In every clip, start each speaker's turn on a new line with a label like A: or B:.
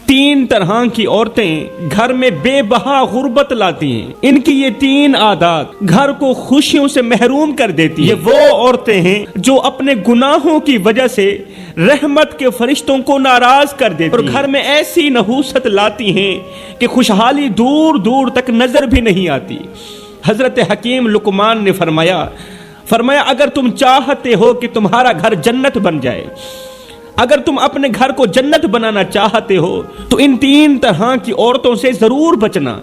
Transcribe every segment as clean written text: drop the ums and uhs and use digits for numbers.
A: تین طرح کی عورتیں گھر میں بے بہا غربت لاتی ہیں. ان کی یہ تین عادات گھر کو خوشیوں سے محروم کر دیتی ہیں. یہ وہ عورتیں ہیں جو اپنے گناہوں کی وجہ سے رحمت کے فرشتوں کو ناراض کر دیتی ہیں اور گھر میں ایسی نحوست لاتی ہیں کہ خوشحالی دور دور تک نظر بھی نہیں آتی. حضرت حکیم لقمان نے فرمایا اگر تم چاہتے ہو کہ تمہارا گھر جنت بن جائے، اگر تم اپنے گھر کو جنت بنانا چاہتے ہو تو ان تین طرح کی عورتوں سے ضرور بچنا.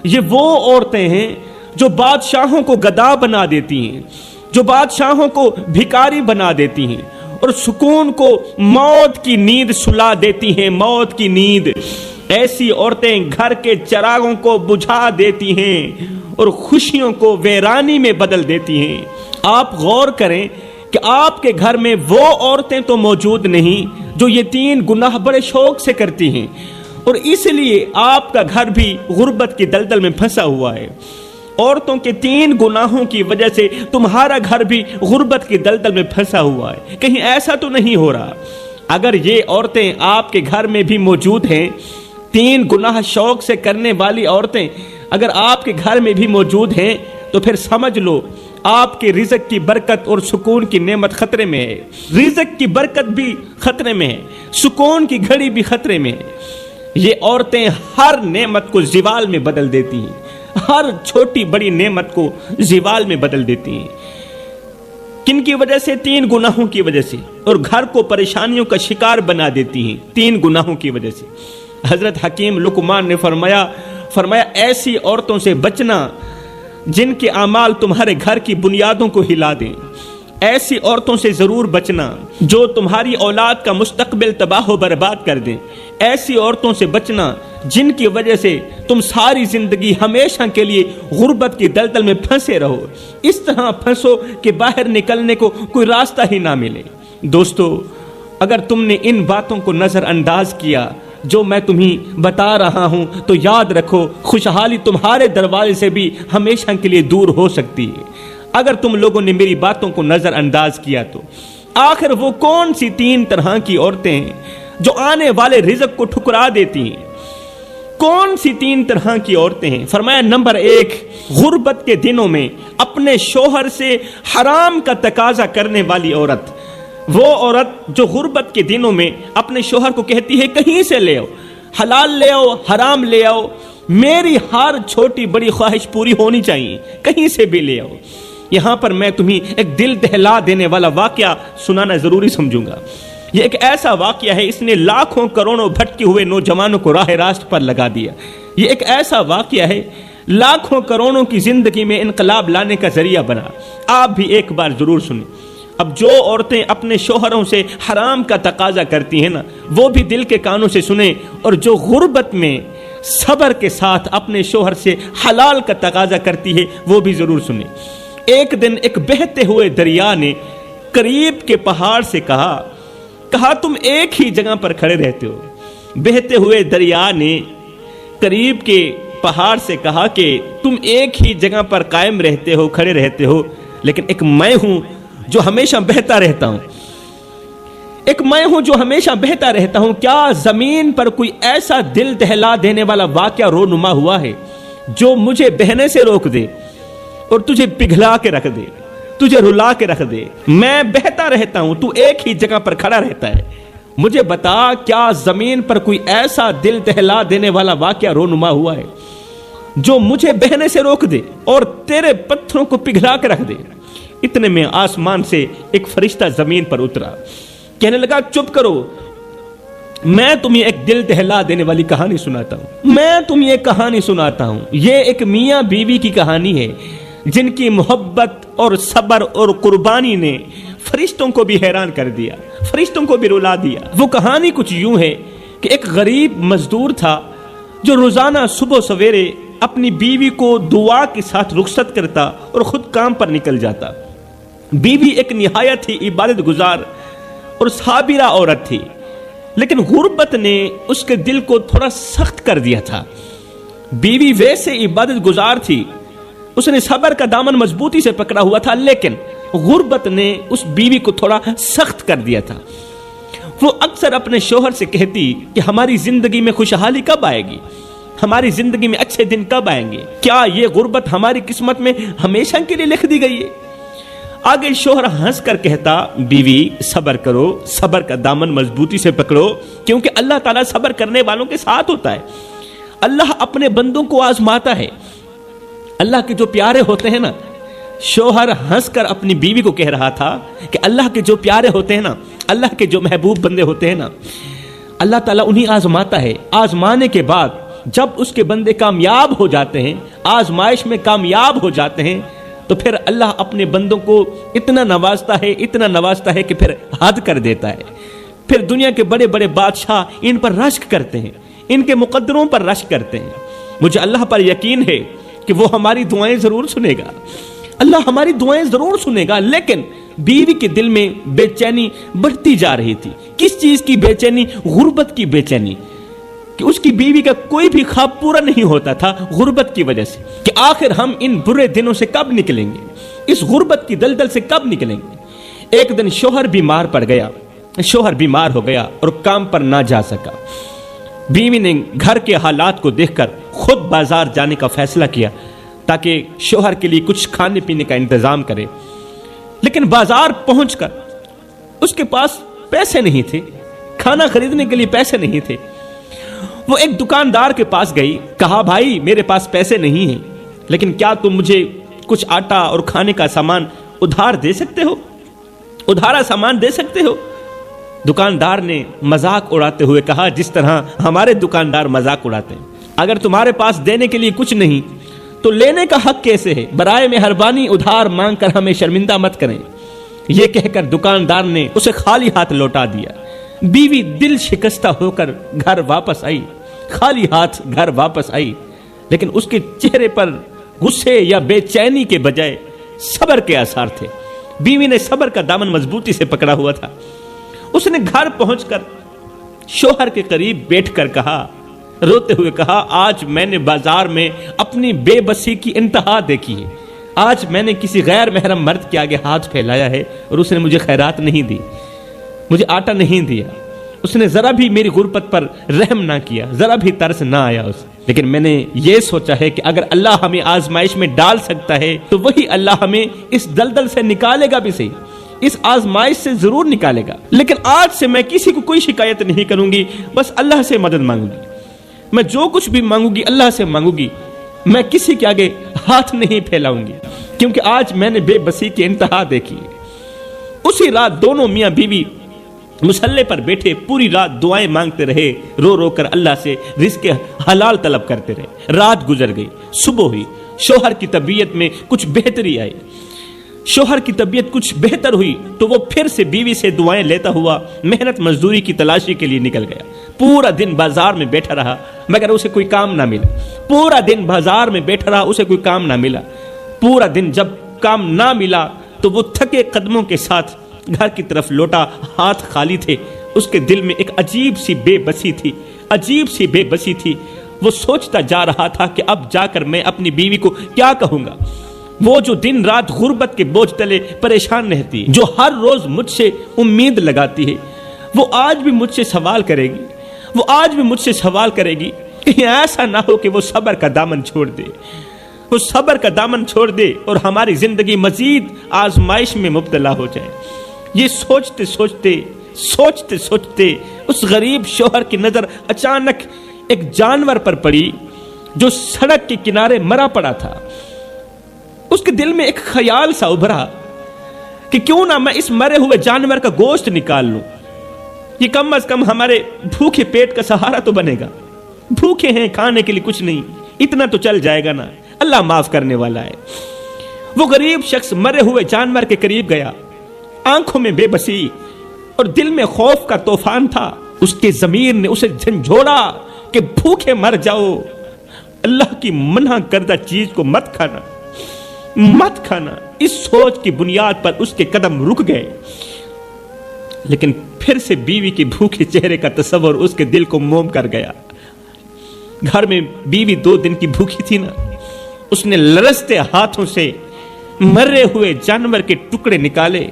A: یہ وہ عورتیں ہیں جو بادشاہوں کو گدا بنا دیتی ہیں، جو بادشاہوں کو بھکاری بنا دیتی ہیں اور سکون کو موت کی نیند سلا دیتی ہیں. موت کی نیند. ایسی عورتیں گھر کے چراغوں کو بجھا دیتی ہیں اور خوشیوں کو ویرانی میں بدل دیتی ہیں. آپ غور کریں کہ آپ کے گھر میں وہ عورتیں تو موجود نہیں جو یہ تین گناہ بڑے شوق سے کرتی ہیں، اور اس لیے آپ کا گھر بھی غربت کی دلدل میں پھنسا ہوا ہے. عورتوں کے تین گناہوں کی وجہ سے تمہارا گھر بھی غربت کی دلدل میں پھنسا ہوا ہے. کہیں ایسا تو نہیں ہو رہا؟ اگر یہ عورتیں آپ کے گھر میں بھی موجود ہیں، تین گناہ شوق سے کرنے والی عورتیں اگر آپ کے گھر میں بھی موجود ہیں، تو پھر سمجھ لو آپ کے رزق کی برکت اور سکون کی نعمت خطرے میں ہے. رزق کی برکت بھی خطرے میں ہے، سکون کی گھڑی بھی خطرے میں ہے. یہ عورتیں ہر نعمت کو زوال میں بدل دیتی ہیں، ہر چھوٹی بڑی نعمت کو زوال میں بدل دیتی ہیں. کن کی وجہ سے؟ تین گناہوں کی وجہ سے. اور گھر کو پریشانیوں کا شکار بنا دیتی ہیں تین گناہوں کی وجہ سے. حضرت حکیم لقمان نے فرمایا ایسی عورتوں سے بچنا جن کے اعمال تمہارے گھر کی بنیادوں کو ہلا دیں. ایسی عورتوں سے ضرور بچنا جو تمہاری اولاد کا مستقبل تباہ و برباد کر دیں. ایسی عورتوں سے بچنا جن کی وجہ سے تم ساری زندگی ہمیشہ کے لیے غربت کی دلدل میں پھنسے رہو. اس طرح پھنسو کہ باہر نکلنے کو کوئی راستہ ہی نہ ملے. دوستو، اگر تم نے ان باتوں کو نظر انداز کیا جو میں تمہیں بتا رہا ہوں، تو یاد رکھو خوشحالی تمہارے دروازے سے بھی ہمیشہ کے لیے دور ہو سکتی ہے. اگر تم لوگوں نے میری باتوں کو نظر انداز کیا تو آخر وہ کون سی تین طرح کی عورتیں ہیں جو آنے والے رزق کو ٹھکرا دیتی ہیں؟ کون سی تین طرح کی عورتیں ہیں؟ فرمایا نمبر 1، غربت کے دنوں میں اپنے شوہر سے حرام کا تقاضا کرنے والی عورت. وہ عورت جو غربت کے دنوں میں اپنے شوہر کو کہتی ہے کہیں سے لے آؤ، حلال لے آؤ، حرام لے آؤ، میری ہر چھوٹی بڑی خواہش پوری ہونی چاہیے، کہیں سے بھی لے آؤ. یہاں پر میں تمہیں ایک دل دہلا دینے والا واقعہ سنانا ضروری سمجھوں گا. یہ ایک ایسا واقعہ ہے، اس نے لاکھوں کروڑوں بھٹکے ہوئے نوجوانوں کو راہ راست پر لگا دیا. یہ ایک ایسا واقعہ ہے لاکھوں کروڑوں کی زندگی میں انقلاب لانے کا ذریعہ بنا. آپ بھی ایک بار ضرور سنیں. اب جو عورتیں اپنے شوہروں سے حرام کا تقاضا کرتی ہیں نا، وہ بھی دل کے کانوں سے سنیں، اور جو غربت میں صبر کے ساتھ اپنے شوہر سے حلال کا تقاضا کرتی ہے وہ بھی ضرور سنیں. ایک دن ایک بہتے ہوئے دریا نے قریب کے پہاڑ سے کہا تم ایک ہی جگہ پر کھڑے رہتے ہو. بہتے ہوئے دریا نے قریب کے پہاڑ سے کہا کہ تم ایک ہی جگہ پر قائم رہتے ہو، کھڑے رہتے ہو، لیکن ایک میں ہوں جو ہمیشہ بہتا رہتا ہوں. ایک میں ہوں جو ہمیشہ بہتا رہتا ہوں. کیا زمین پر کوئی ایسا دل دہلا دینے والا واقعہ رونما ہوا ہے جو مجھے بہنے سے روک دے اور تجھے پگھلا کے رکھ دے، تجھے رلا کے رکھ دے؟ میں بہتا رہتا ہوں، تو ایک ہی جگہ پر کھڑا رہتا ہے. مجھے بتا، کیا زمین پر کوئی ایسا دل دہلا دینے والا واقعہ رونما ہوا ہے جو مجھے بہنے سے روک دے اور تیرے پتھروں کو پگھلا کے رکھ دے؟ اتنے میں آسمان سے ایک فرشتہ زمین پر اترا، کہنے لگا چپ کرو، میں تمہیں ایک دل دہلا دینے والی کہانی سناتا ہوں. میں تمہیں ایک کہانی سناتا ہوں. یہ ایک میاں بیوی کی کہانی ہے جن کی محبت اور صبر اور قربانی نے فرشتوں کو بھی حیران کر دیا، فرشتوں کو بھی رلا دیا. وہ کہانی کچھ یوں ہے کہ ایک غریب مزدور تھا جو روزانہ صبح سویرے اپنی بیوی کو دعا کے ساتھ رخصت کرتا اور خود کام پر نکل جاتا. بیوی ایک نہایت ہی عبادت گزار اور صابرہ عورت تھی، لیکن غربت نے اس کے دل کو تھوڑا سخت کر دیا تھا. بیوی ویسے عبادت گزار تھی، اس نے صبر کا دامن مضبوطی سے پکڑا ہوا تھا، لیکن غربت نے اس بیوی کو تھوڑا سخت کر دیا تھا. وہ اکثر اپنے شوہر سے کہتی کہ ہماری زندگی میں خوشحالی کب آئے گی، ہماری زندگی میں اچھے دن کب آئیں گے، کیا یہ غربت ہماری قسمت میں ہمیشہ کے لیے لکھ دی گئی ہے؟ آگے شوہر ہنس کر کہتا، بیوی صبر کرو، صبر کا دامن مضبوطی سے پکڑو، کیونکہ اللہ تعالیٰ صبر کرنے والوں کے ساتھ ہوتا ہے۔ اللہ اپنے بندوں کو آزماتا ہے۔ اللہ کے جو پیارے ہوتے ہیں نا، شوہر ہنس کر اپنی بیوی کو کہہ رہا تھا کہ اللہ کے جو پیارے ہوتے ہیں نا، اللہ کے جو محبوب بندے ہوتے ہیں نا، اللہ تعالیٰ انہیں آزماتا ہے۔ آزمانے کے بعد جب اس کے بندے کامیاب ہو جاتے ہیں، آزمائش میں کامیاب ہو جاتے ہیں، تو پھر اللہ اپنے بندوں کو اتنا نوازتا ہے کہ پھر حد کر دیتا ہے۔ پھر دنیا کے بڑے بڑے بادشاہ ان پر رشک کرتے ہیں، ان کے مقدروں پر رشک کرتے ہیں۔ مجھے اللہ پر یقین ہے کہ وہ ہماری دعائیں ضرور سنے گا، اللہ ہماری دعائیں ضرور سنے گا۔ لیکن بیوی کے دل میں بے چینی بڑھتی جا رہی تھی۔ کس چیز کی بے چینی؟ غربت کی بے چینی، کہ اس کی بیوی کا کوئی بھی خواب پورا نہیں ہوتا تھا غربت کی وجہ سے، کہ آخر ہم ان برے دنوں سے کب نکلیں گے، اس غربت کی دلدل سے کب نکلیں گے۔ ایک دن شوہر بیمار ہو گیا اور کام پر نہ جا سکا۔ بیوی نے گھر کے حالات کو دیکھ کر خود بازار جانے کا فیصلہ کیا تاکہ شوہر کے لیے کچھ کھانے پینے کا انتظام کرے۔ لیکن بازار پہنچ کر اس کے پاس پیسے نہیں تھے، کھانا خریدنے کے لیے پیسے نہیں تھے۔ وہ ایک دکاندار کے پاس گئی، کہا بھائی میرے پاس پیسے نہیں ہیں، لیکن کیا تم مجھے کچھ آٹا اور کھانے کا سامان ادھار دے سکتے ہو، ادھارا سامان دے سکتے ہو؟ دکاندار نے مذاق اڑاتے ہوئے کہا، جس طرح ہمارے دکاندار مذاق اڑاتے ہیں، اگر تمہارے پاس دینے کے لیے کچھ نہیں تو لینے کا حق کیسے ہے؟ برائے مہربانی ادھار مانگ کر ہمیں شرمندہ مت کریں۔ یہ کہہ کر دکاندار نے اسے خالی ہاتھ لوٹا دیا۔ بیوی دل شکستہ ہو کر گھر واپس آئی، خالی ہاتھ گھر واپس آئی، لیکن اس کے چہرے پر غصے یا بے چینی کے بجائے صبر کے آثار تھے۔ بیوی نے صبر کا دامن مضبوطی سے پکڑا ہوا تھا۔ اس نے گھر پہنچ کر شوہر کے قریب بیٹھ کر کہا، روتے ہوئے کہا، آج میں نے بازار میں اپنی بے بسی کی انتہا دیکھی ہے۔ آج میں نے کسی غیر محرم مرد کے آگے ہاتھ پھیلایا ہے اور اس نے مجھے خیرات نہیں دی، مجھے آٹا نہیں دیا، اس نے ذرا بھی میری غربت پر رحم نہ کیا، ذرا بھی ترس نہ آیا اس۔ لیکن میں نے یہ سوچا ہے کہ اگر اللہ ہمیں آزمائش میں ڈال سکتا ہے تو وہی اللہ ہمیں اس دلدل سے نکالے گا بھی صحیح، اس آزمائش سے ضرور نکالے گا۔ لیکن آج سے میں کسی کو کوئی شکایت نہیں کروں گی، بس اللہ سے مدد مانگوں گی۔ میں جو کچھ بھی مانگوں گی اللہ سے مانگوں گی، میں کسی کے آگے ہاتھ نہیں پھیلاؤں گی، کیونکہ آج میں نے بے بسی کی انتہا دیکھی ہے۔ اسی رات دونوں میاں بیوی مصلے پر بیٹھے پوری رات دعائیں مانگتے رہے، رو رو کر اللہ سے رزق حلال طلب کرتے رہے۔ رات گزر گئی، صبح ہوئی، شوہر کی طبیعت میں کچھ بہتری آئی۔ شوہر کی طبیعت کچھ بہتر ہوئی تو وہ پھر سے بیوی سے دعائیں لیتا ہوا محنت مزدوری کی تلاشی کے لیے نکل گیا۔ پورا دن بازار میں بیٹھا رہا مگر اسے کوئی کام نہ ملا۔ پورا دن بازار میں بیٹھا رہا، اسے کوئی کام نہ ملا۔ پورا دن جب کام نہ ملا تو وہ تھکے قدموں کے ساتھ گھر کی طرف لوٹا، ہاتھ خالی تھے۔ اس کے دل میں ایک عجیب سی بے بسی تھی۔ وہ سوچتا جا رہا تھا کہ اب جا کر میں اپنی بیوی کو کیا کہوں گا، وہ جو دن رات غربت کے بوجھ تلے پریشان رہتی، جو ہر روز مجھ سے امید لگاتی ہے، وہ آج بھی مجھ سے سوال کرے گی، کہیں ایسا نہ ہو کہ وہ صبر کا دامن چھوڑ دے اور ہماری زندگی مزید آزمائش میں مبتلا ہو جائے۔ یہ سوچتے سوچتے اس غریب شوہر کی نظر اچانک ایک جانور پر پڑی جو سڑک کے کنارے مرا پڑا تھا۔ اس کے دل میں ایک خیال سا ابھرا کہ کیوں نہ میں اس مرے ہوئے جانور کا گوشت نکال لوں، یہ کم از کم ہمارے بھوکے پیٹ کا سہارا تو بنے گا۔ بھوکے ہیں، کھانے کے لیے کچھ نہیں، اتنا تو چل جائے گا نا، اللہ معاف کرنے والا ہے۔ وہ غریب شخص مرے ہوئے جانور کے قریب گیا، آنکھوں میں بے بسی اور دل میں خوف کا طوفان تھا۔ اس کے ضمیر نے اسے جھنجھوڑا کہ بھوکے مر جاؤ، اللہ کی منع کردہ چیز کو مت کھانا۔ اس سوچ کی بنیاد پر اس کے قدم رک گئے، لیکن پھر سے بیوی کے بھوکے چہرے کا تصور اس کے دل کو موم کر گیا۔ گھر میں بیوی 2 دن کی بھوکی تھی نا، اس نے لرزتے ہاتھوں سے مرے ہوئے جانور کے ٹکڑے نکالے،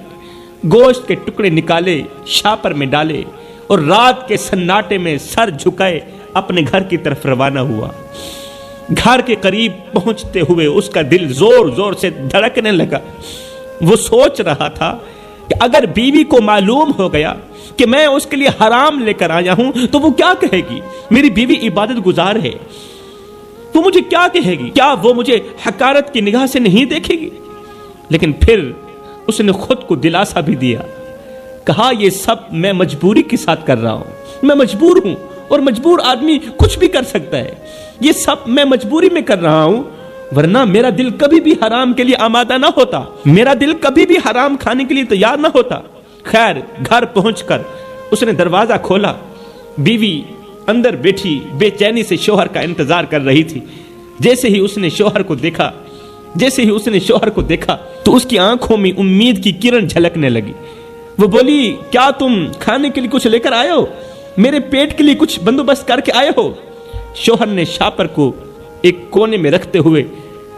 A: گوشت کے ٹکڑے نکالے، شاپر میں ڈالے اور رات کے سناٹے میں سر جھکائے اپنے گھر کی طرف روانہ ہوا۔ گھر کے قریب پہنچتے ہوئے اس کا دل زور زور سے دھڑکنے لگا۔ وہ سوچ رہا تھا کہ اگر بیوی کو معلوم ہو گیا کہ میں اس کے لیے حرام لے کر آیا ہوں تو وہ کیا کہے گی؟ میری بیوی عبادت گزار ہے، وہ مجھے کیا کہے گی؟ کیا وہ مجھے حقارت کی نگاہ سے نہیں دیکھے گی؟ لیکن پھر اس نے خود کو دلاسا بھی دیا، کہا یہ سب میں مجبوری کے ساتھ کر رہا ہوں، میں مجبور ہوں، اور مجبور آدمی کچھ بھی کر سکتا ہے، یہ سب میں مجبوری میں کر رہا ہوں، ورنہ میرا دل کبھی بھی حرام کے لیے آمادہ نہ ہوتا، میرا دل کبھی بھی حرام کھانے کے لیے تیار نہ ہوتا۔ خیر گھر پہنچ کر اس نے دروازہ کھولا، بیوی اندر بیٹھی بے چینی سے شوہر کا انتظار کر رہی تھی۔ جیسے ہی اس نے شوہر کو دیکھا تو اس کی آنکھوں میں امید کی کرن جھلکنے لگی۔ وہ بولی، کیا تم کھانے کے لیے کچھ لے کر آئے ہو؟ میرے پیٹ کے لیے کچھ بندوبست کر کے آئے ہو؟ شوہر نے شاپر کو ایک کونے میں رکھتے ہوئے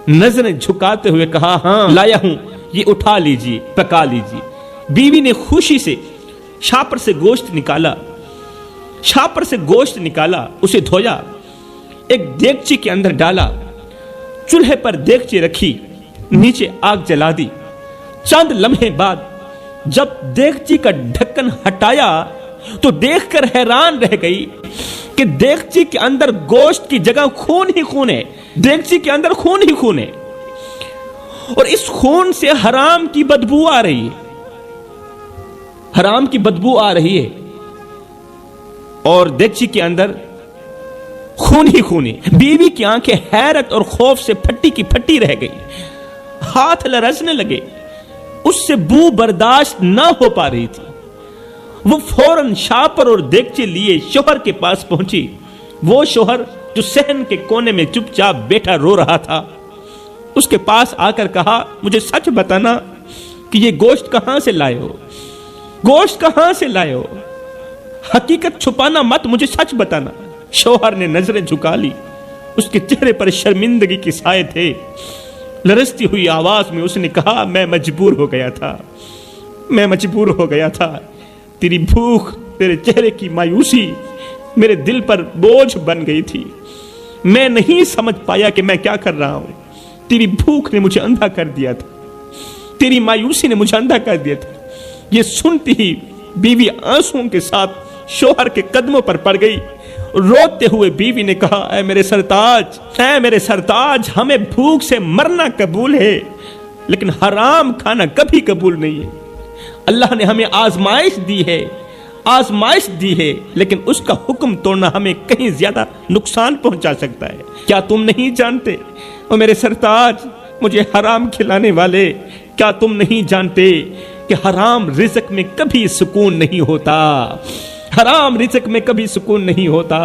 A: نظریں جھکاتے ہوئے کہا، ہاں لایا ہوں، یہ اٹھا لیجیے، پکا لیجیے۔ بیوی نے خوشی سے شاپر سے گوشت نکالا، اسے دھویا، ایک دیگچی کے اندر ڈالا، چولہے پر دیگچی رکھی، نیچے آگ جلا دی۔ چند لمحے بعد جب دیگچی کا ڈھکن ہٹایا تو دیکھ کر حیران رہ گئی کہ دیگچی کے اندر گوشت کی جگہ خون ہی خون ہے، دیگچی کے اندر خون ہی خون ہے، اور اس خون سے حرام کی بدبو آ رہی ہے، حرام کی بدبو آ رہی ہے، اور دیگچی کے اندر خون ہی خون ہے۔ بیوی کی آنکھیں حیرت اور خوف سے پھٹی کی پھٹی رہ گئی، ہاتھ لرزنے لگے، اس سے بو برداشت نہ ہو پا رہی تھی۔ وہ فوراً شاپر اور دیگچے لیے شوہر کے پاس پہنچی۔ وہ شوہر جو صحن کے کونے میں چپ چاپ بیٹھا رو رہا تھا، اس کے پاس آ کر کہا، مجھے سچ بتانا کہ یہ گوشت کہاں سے لائے ہو، گوشت کہاں سے لائے ہو، حقیقت چھپانا مت، مجھے سچ بتانا۔ شوہر نے نظریں جھکا لی، اس کے چہرے پر شرمندگی کے سائے تھے۔ لرزتی ہوئی آواز میں اس نے کہا، میں مجبور ہو گیا تھا، تیری بھوک، تیرے چہرے کی مایوسی میرے دل پر بوجھ بن گئی تھی، میں نہیں سمجھ پایا کہ میں کیا کر رہا ہوں، تیری بھوک نے مجھے اندھا کر دیا تھا، تیری مایوسی نے مجھے اندھا کر دیا تھا۔ یہ سنتی ہی بیوی آنسوؤں کے ساتھ شوہر کے قدموں پر پڑ گئی۔ روتے ہوئے بیوی نے کہا، اے میرے سرتاج، ہمیں بھوک سے مرنا قبول ہے لیکن حرام کھانا کبھی قبول نہیں ہے۔ اللہ نے ہمیں آزمائش دی ہے لیکن اس کا حکم توڑنا ہمیں کہیں زیادہ نقصان پہنچا سکتا ہے۔ کیا تم نہیں جانتے او میرے سرتاج، مجھے حرام کھلانے والے، کیا تم نہیں جانتے کہ حرام رزق میں کبھی سکون نہیں ہوتا، حرام رزق میں کبھی سکون نہیں ہوتا۔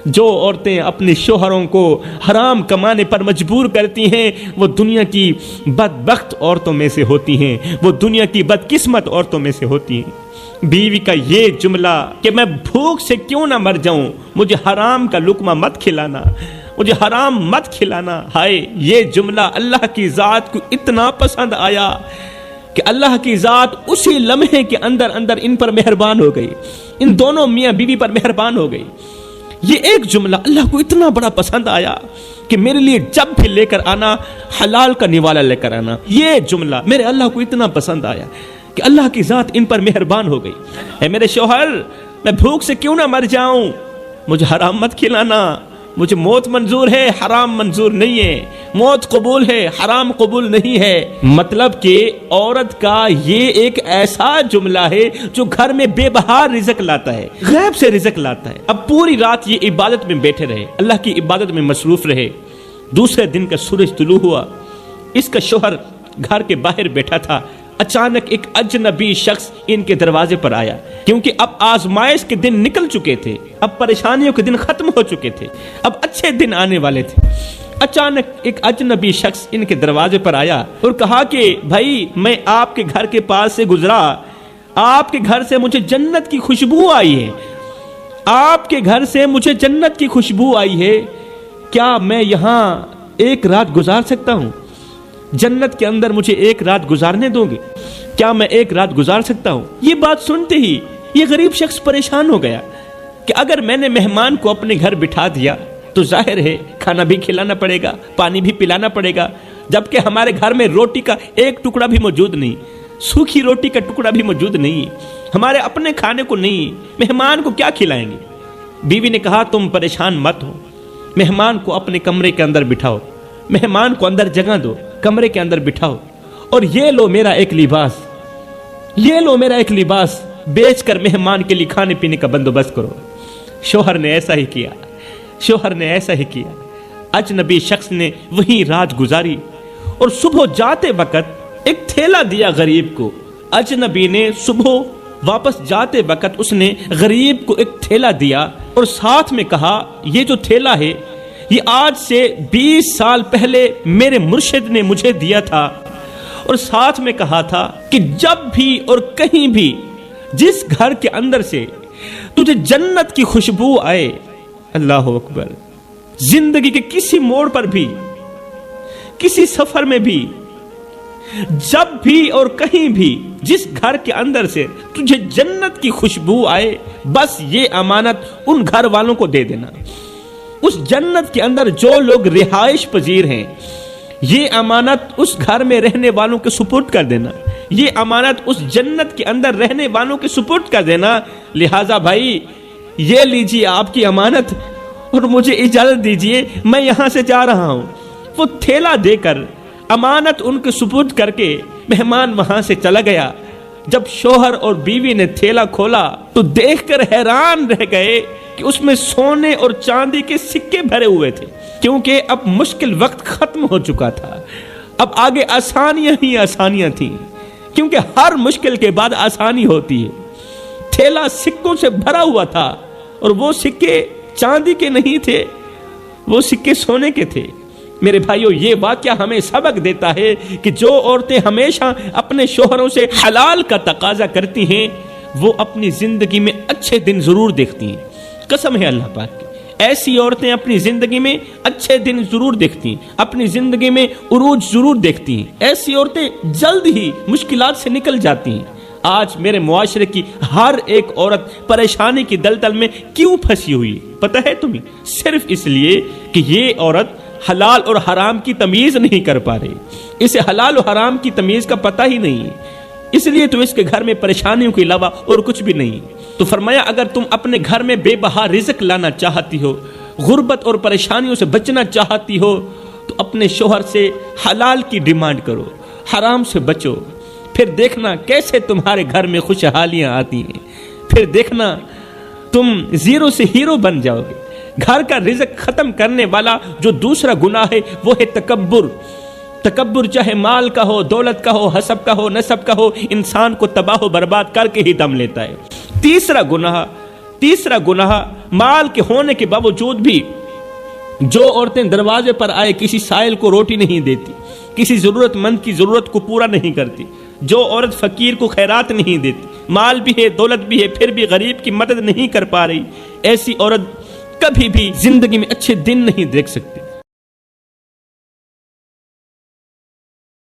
A: جو عورتیں اپنے شوہروں کو حرام کمانے پر مجبور کرتی ہیں وہ دنیا کی بدبخت عورتوں میں سے ہوتی ہیں، وہ دنیا کی بدقسمت عورتوں میں سے ہوتی ہیں۔ بیوی کا یہ جملہ کہ میں بھوک سے کیوں نہ مر جاؤں، مجھے حرام کا لقمہ مت کھلانا، مجھے حرام مت کھلانا، ہائے یہ جملہ اللہ کی ذات کو اتنا پسند آیا کہ اللہ کی ذات اسی لمحے کے اندر ان پر مہربان ہو گئی، ان دونوں میاں بیوی پر مہربان ہو گئی۔ یہ ایک جملہ اللہ کو اتنا بڑا پسند آیا کہ میرے لیے جب بھی لے کر آنا حلال کا نوالا لے کر آنا، یہ جملہ میرے اللہ کو اتنا پسند آیا کہ اللہ کی ذات ان پر مہربان ہو گئی۔ اے میرے شوہر، میں بھوک سے کیوں نہ مر جاؤں، مجھے حرام مت کھلانا، مجھے موت منظور ہے، حرام منظور نہیں ہے، موت قبول ہے، حرام قبول نہیں ہے۔ مطلب کہ عورت کا یہ ایک ایسا جملہ ہے جو گھر میں بے بہار رزق لاتا ہے، غیب سے رزق لاتا ہے۔ اب پوری رات یہ عبادت میں بیٹھے رہے، اللہ کی عبادت میں مصروف رہے۔ دوسرے دن کا سورج طلوع ہوا، اس کا شوہر گھر کے باہر بیٹھا تھا، اچانک ایک اجنبی شخص ان کے دروازے پر آیا، کیونکہ اب آزمائش کے دن نکل چکے تھے، اب پریشانیوں کے دن ختم ہو چکے تھے، اب اچھے دن آنے والے تھے۔ اچانک ایک اجنبی شخص ان کے دروازے پر آیا اور کہا کہ بھائی، میں آپ کے گھر کے پاس سے گزرا، آپ کے گھر سے مجھے جنت کی خوشبو آئی ہے، آپ کے گھر سے مجھے جنت کی خوشبو آئی ہے، کیا میں یہاں ایک رات گزار سکتا ہوں؟ جنت کے اندر مجھے ایک رات گزارنے دو گے؟ کیا میں ایک رات گزار سکتا ہوں؟ یہ بات سنتے ہی یہ غریب شخص پریشان ہو گیا کہ اگر میں نے مہمان کو اپنے گھر بٹھا دیا تو ظاہر ہے کھانا بھی کھلانا پڑے گا، پانی بھی پلانا پڑے گا، جبکہ ہمارے گھر میں روٹی کا ایک ٹکڑا بھی موجود نہیں، سوکھی روٹی کا ٹکڑا بھی موجود نہیں، ہمارے اپنے کھانے کو نہیں، مہمان کو کیا کھلائیں گے؟ بیوی نے کہا تم پریشان مت ہو، مہمان کو اپنے کمرے کے اندر بٹھاؤ، مہمان کو اندر جگہ دو، کمرے کے اندر بٹھاؤ، اور یہ لو میرا ایک لباس، یہ لو میرا ایک لباس بیچ کر مہمان کے لیے کھانے پینے کا بندوبست کرو۔ شوہر نے ایسا ہی کیا، شوہر نے ایسا ہی کیا۔ اجنبی شخص نے وہیں رات گزاری اور صبح جاتے وقت ایک تھیلا دیا غریب کو۔ اجنبی نے صبح واپس جاتے وقت اس نے غریب کو ایک تھیلا دیا اور ساتھ میں کہا یہ جو تھیلا ہے یہ آج سے 20 سال پہلے میرے مرشد نے مجھے دیا تھا، اور ساتھ میں کہا تھا کہ جب بھی اور کہیں بھی جس گھر کے اندر سے تجھے جنت کی خوشبو آئے، اللہ اکبر، زندگی کے کسی موڑ پر بھی، کسی سفر میں بھی، جب بھی اور کہیں بھی جس گھر کے اندر سے تجھے جنت کی خوشبو آئے، بس یہ امانت ان گھر والوں کو دے دینا۔ اس جنت کے اندر جو لوگ رہائش پذیر ہیں، یہ امانت اس گھر میں رہنے والوں کے سپرد کر دینا، یہ امانت اس جنت کے اندر رہنے والوں کے سپرد کر دینا۔ لہٰذا بھائی یہ لیجیے آپ کی امانت، اور مجھے اجازت دیجیے میں یہاں سے جا رہا ہوں۔ وہ تھیلا دے کر امانت ان کے سپرد کر کے مہمان وہاں سے چلا گیا۔ جب شوہر اور بیوی نے تھیلا کھولا تو دیکھ کر حیران رہ گئے کہ اس میں سونے اور چاندی کے سکے بھرے ہوئے تھے، کیونکہ اب مشکل وقت ختم ہو چکا تھا، اب آگے آسانیاں ہی آسانیاں تھیں، کیونکہ ہر مشکل کے بعد آسانی ہوتی ہے۔ تھیلا سکوں سے بھرا ہوا تھا اور وہ سکے چاندی کے نہیں تھے، وہ سکے سونے کے تھے۔ میرے بھائیو، یہ واقعہ ہمیں سبق دیتا ہے کہ جو عورتیں ہمیشہ اپنے شوہروں سے حلال کا تقاضا کرتی ہیں وہ اپنی زندگی میں اچھے دن ضرور دیکھتی ہیں۔ قسم ہے اللہ پاک کی، ایسی عورتیں اپنی زندگی میں اچھے دن ضرور دیکھتی ہیں، اپنی زندگی میں عروج ضرور دیکھتی ہیں۔ ایسی عورتیں جلد ہی مشکلات سے نکل جاتی ہیں۔ آج میرے معاشرے کی ہر ایک عورت پریشانی کی دلدل میں کیوں پھنسی ہوئی پتہ ہے تمہیں؟ صرف اس لیے کہ یہ عورت حلال اور حرام کی تمیز نہیں کر پا رہی، اسے حلال و حرام کی تمیز کا پتہ ہی نہیں، اس لیے تو اس کے گھر میں پریشانیوں کے علاوہ اور کچھ بھی نہیں۔ تو فرمایا اگر تم اپنے گھر میں بے بہا رزق لانا چاہتی ہو، غربت اور پریشانیوں سے بچنا چاہتی ہو، تو اپنے شوہر سے حلال کی ڈیمانڈ کرو، حرام سے بچو، پھر دیکھنا کیسے تمہارے گھر میں خوشحالیاں آتی ہیں، پھر دیکھنا تم زیرو سے ہیرو بن جاؤ گے۔ گھر کا رزق ختم کرنے والا جو دوسرا گناہ ہے وہ ہے تکبر۔ تکبر چاہے مال کا ہو، دولت کا ہو، حسب کا ہو، نسب کا ہو، انسان کو تباہ و برباد کر کے ہی دم لیتا ہے۔ تیسرا گناہ مال کے ہونے کے باوجود بھی جو عورتیں دروازے پر آئے کسی سائل کو روٹی نہیں دیتی، کسی ضرورت مند کی ضرورت کو پورا نہیں کرتی، جو عورت فقیر کو خیرات نہیں دیتی، مال بھی ہے، دولت بھی ہے، پھر بھی غریب کی مدد نہیں کر پا رہی، ایسی عورت کبھی بھی زندگی میں اچھے دن نہیں دیکھ سکتی۔